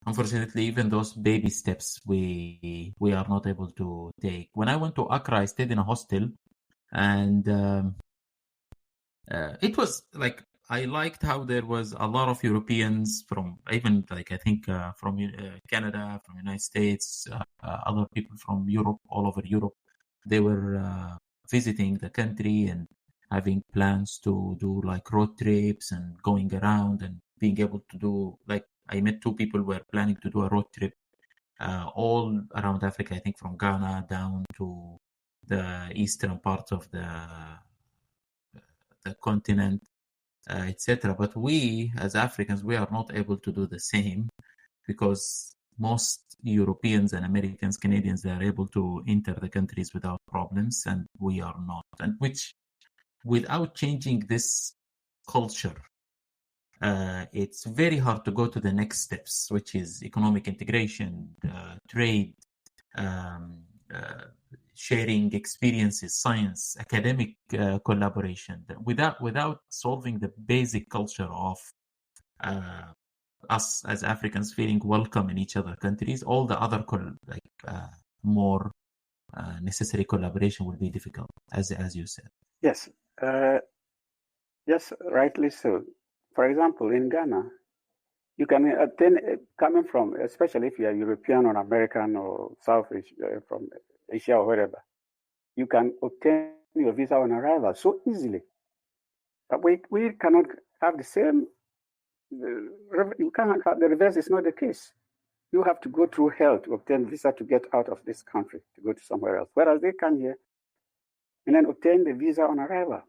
unfortunately, even those baby steps we are not able to take. When I went to Accra, I stayed in a hostel, and it was like I liked how there was a lot of Europeans from even like I think from Canada, from United States, other people from Europe, all over Europe. They were visiting the country and having plans to do like road trips and going around and being able to do like I met 2 people who were planning to do a road trip all around Africa, I think from Ghana down to the eastern part of the continent, etc. But we as Africans, we are not able to do the same because most Europeans and Americans, Canadians, they are able to enter the countries without problems, and we are not. And which, without changing this culture, it's very hard to go to the next steps, which is economic integration, trade, sharing experiences, science, academic collaboration. Without solving the basic culture of us as Africans feeling welcome in each other countries, all the other more necessary collaboration will be difficult, as you said. Yes, yes, rightly so. For example, in Ghana, you can attend, coming from, especially if you are European or American or South Asia, from Asia or wherever, you can obtain your visa on arrival so easily. But we cannot have the same. You cannot have the reverse. Is not the case. You have to go through hell to obtain visa to get out of this country to go to somewhere else. Whereas they come here and then obtain the visa on arrival.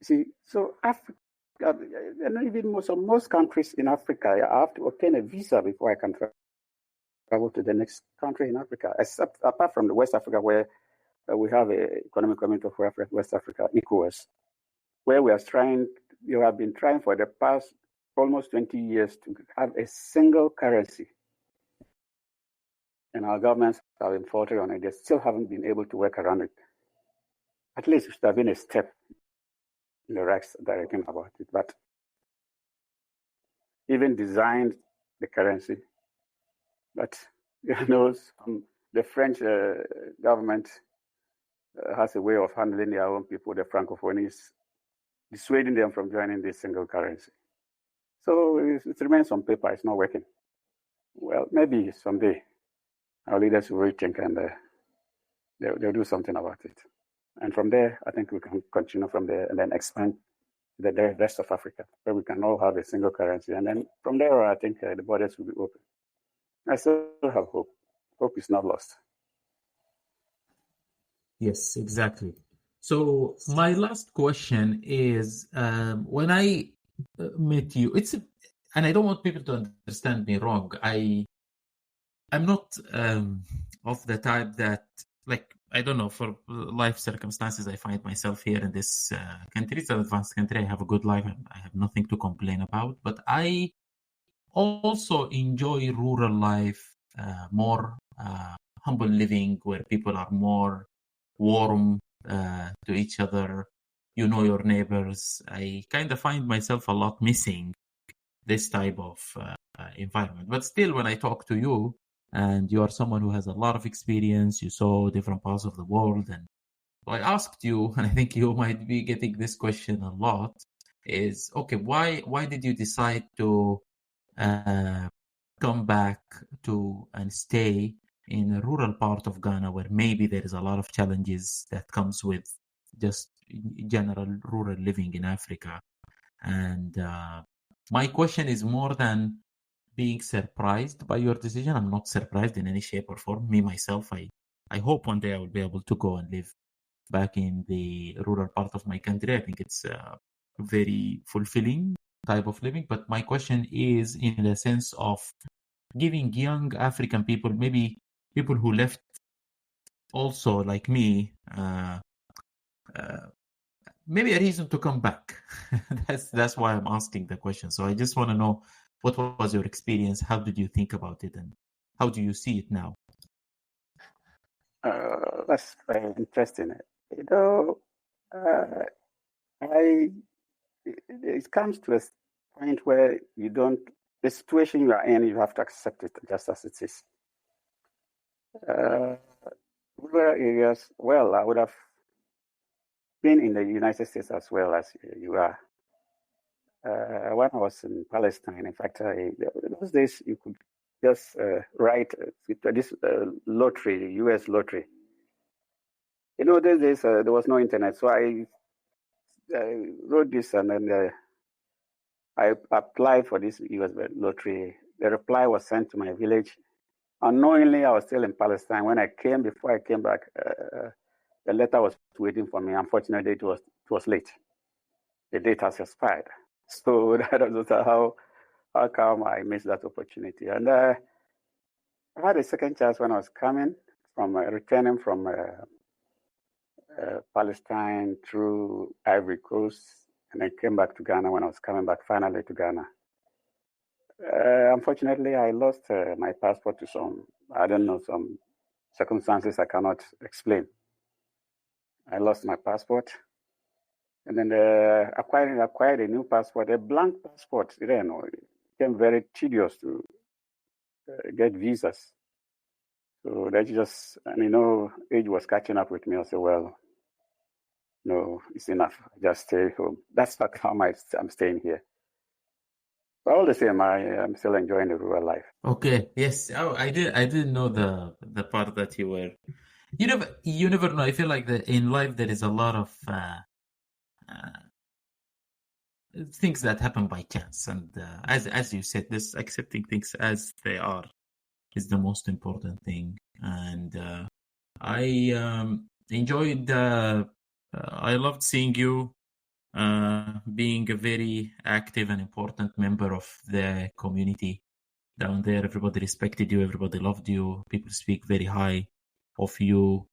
See, so Africa, and even most countries in Africa, I have to obtain a visa before I can travel to the next country in Africa, except apart from the West Africa, where we have an economic community of West Africa, ECOWAS, where we have been trying for the past almost 20 years to have a single currency. And our governments have been faltering on it. They still haven't been able to work around it. At least it should have been a step in the right direction about it. But even designed the currency. But the French government has a way of handling their own people, the Francophonies, dissuading them from joining this single currency. So it remains on paper, it's not working. Well, maybe someday our leaders will rethink and they'll do something about it. And from there, I think we can continue from there and then expand to the rest of Africa, where we can all have a single currency. And then from there, I think the borders will be open. I still have hope. Hope is not lost. Yes, exactly. So my last question is, when I met you, and I don't want people to understand me wrong. I'm not of the type that, like, I don't know, for life circumstances, I find myself here in this country. It's an advanced country. I have a good life. I have nothing to complain about. But I also enjoy rural life, more humble living, where people are more warm to each other. You know your neighbors. I kind of find myself a lot missing this type of environment. But still, when I talk to you, and you are someone who has a lot of experience, you saw different parts of the world, and so I asked you, and I think you might be getting this question a lot, is, okay, why did you decide to come back to and stay in a rural part of Ghana, where maybe there is a lot of challenges that comes with just general rural living in Africa? And my question is more than being surprised by your decision. I'm not surprised in any shape or form. Me, myself, I hope one day I will be able to go and live back in the rural part of my country. I think it's a very fulfilling type of living. But my question is in the sense of giving young African people, maybe people who left also like me, maybe a reason to come back. That's why I'm asking the question. So I just want to know, what was your experience? How did you think about it? And how do you see it now? That's very interesting. You know, it comes to a point where the situation you are in, you have to accept it just as it is. Rural areas, well, I would have been in the United States as well as you are. When I was in Palestine, in fact, those days you could just write this lottery, U.S. lottery. You know, those days there was no internet, so I wrote this and then I applied for this U.S. lottery. The reply was sent to my village. Unknowingly, I was still in Palestine. Before I came back, the letter was waiting for me. Unfortunately, it was late. The date has expired. So that was how come I missed that opportunity. And I had a second chance when I was returning from Palestine through Ivory Coast, and I came back to Ghana when I was coming back finally to Ghana. Unfortunately, I lost my passport to some circumstances I cannot explain. I lost my passport, and then acquired a new passport, a blank passport. You know, it became very tedious to get visas. So that's just, and you know, age was catching up with me. I said, well, no, it's enough. Just stay home. That's how come I'm staying here. But all the same, I'm still enjoying the rural life. Okay. Yes. Oh, I didn't know the part that you were. You never know. I feel like in life there is a lot of things that happen by chance, and as you said, this accepting things as they are is the most important thing. And I enjoyed. I loved seeing you being a very active and important member of the community down there. Everybody respected you. Everybody loved you. People speak very high of you.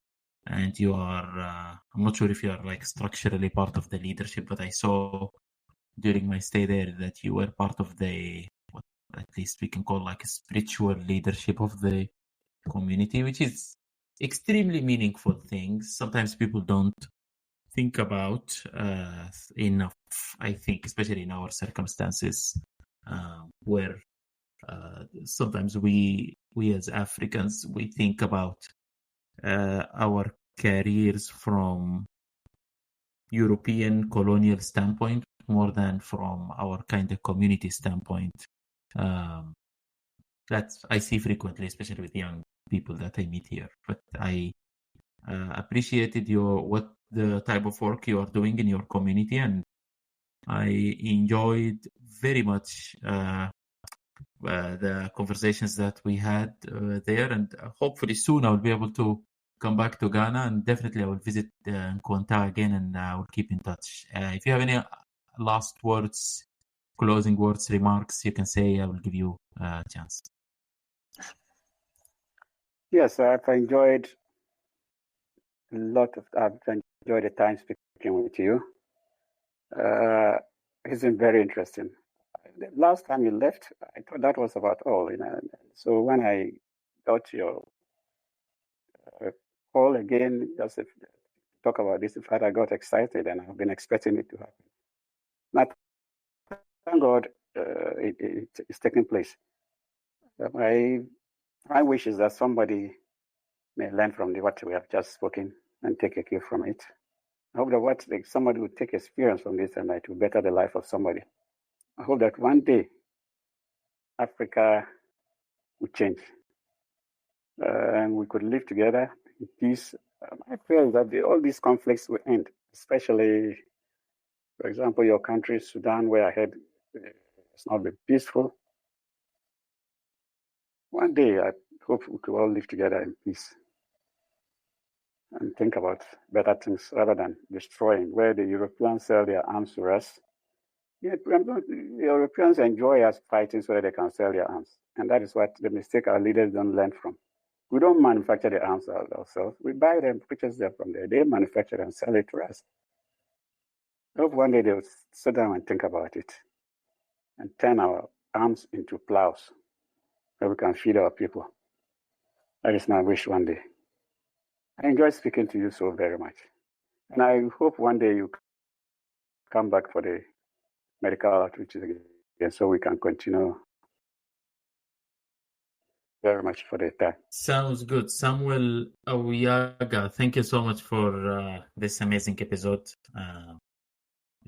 And you are, I'm not sure if you are like structurally part of the leadership, but I saw during my stay there that you were part of what at least we can call like a spiritual leadership of the community, which is extremely meaningful things. Sometimes people don't think about enough, I think, especially in our circumstances, where sometimes we as Africans, we think about our careers from European colonial standpoint more than from our kind of community standpoint. That I see frequently, especially with young people that I meet here. But I appreciated what the type of work you are doing in your community, and I enjoyed very much the conversations that we had there, and hopefully soon I will be able to come back to Ghana, and definitely I will visit Nkwanta again, and I will keep in touch. If you have any last words, closing words, remarks, you can say. I will give you a chance. Yes, I've enjoyed the time speaking with you. It's been very interesting. The last time you left, I thought that was about all. So when I got your call again, just to talk about this, in fact, I got excited, and I've been expecting it to happen. Now, thank God it's taking place. My wish is that somebody may learn from what we have just spoken and take a cue from it. I hope that somebody will take experience from this and it will better the life of somebody. I hope that one day Africa will change and we could live together in peace. I feel that all these conflicts will end, especially, for example, your country, Sudan, where I heard it's not been peaceful. One day I hope we could all live together in peace and think about better things rather than destroying, where the Europeans sell their arms to us. Yet, the Europeans enjoy us fighting so that they can sell their arms. And that is what the mistake our leaders don't learn from. We don't manufacture the arms ourselves. We buy them, purchase them from there. They manufacture and sell it to us. I hope one day they'll sit down and think about it and turn our arms into plows so we can feed our people. That is my wish one day. I enjoy speaking to you so very much. And I hope one day you come back for the medical outreach again so we can continue. Very much for the time. Sounds good. Samuel Awiyaga, thank you so much for this amazing episode.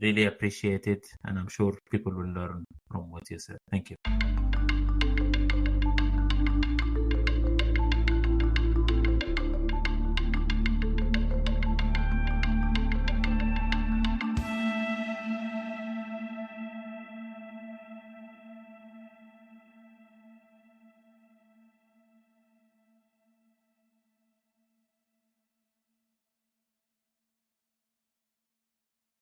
Really appreciate it, and I'm sure people will learn from what you said. Thank you.